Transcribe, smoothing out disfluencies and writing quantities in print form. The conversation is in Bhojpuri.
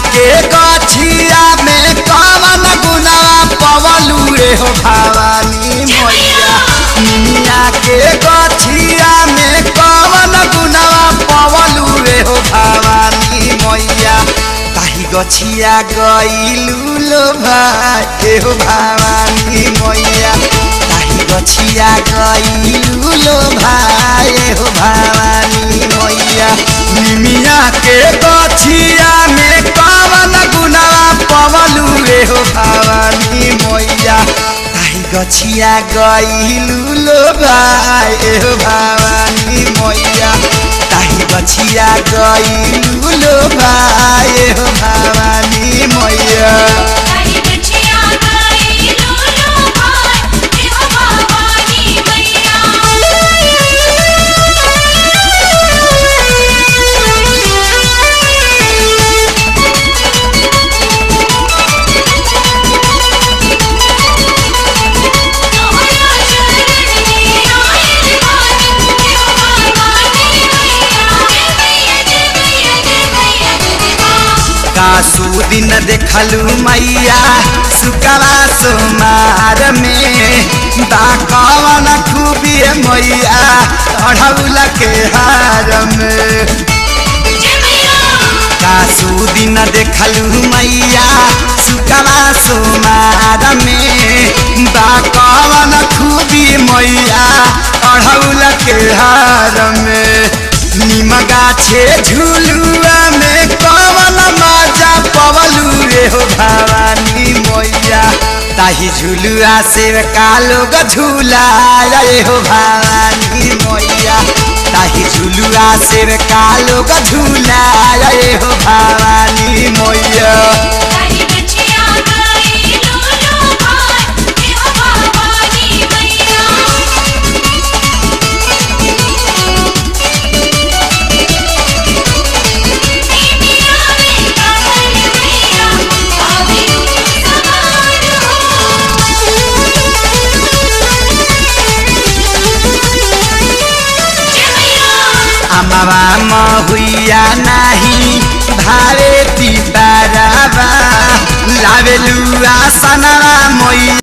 के गछिया में कवन गुनावा पवलू रे हो भवानी मैया। निमिया के गछिया में कवन गुनावा पवलू रे हो भवानी मैया। ताही गछिया गइलू लो भाई हो भवानी मैया। ताही गछिया गइलू लो भाई हो भवानी मैया। निमिया के गछिया में कवन गुनावा पवलू रे हो भवानी मैया। ताही गछिया गइलू लो भाई हो भवानी मैया। ताही गछिया गइलू लो भाई हो भवानी मैया। कासू दिन देखलू मैया सुकवा सोमार में दाकवन खूबी मैया अढ़ौल के हार में। कासू दिन देखलू मैया सुकवा सोमार में दाकवन खूबी मैया अढ़ौल के हार में। निमगा छे झुलुआ में कवन मजा पवलू रे हो भवानी मैया। ताही झुलुआ से कालो झूला रे हो भवानी मैया। ताही झुलुआ से कालो झूला रे हो भवानी मैया। अमवा महुइया नाही भारे ती बाराबा लावेलू आसनवा मैया।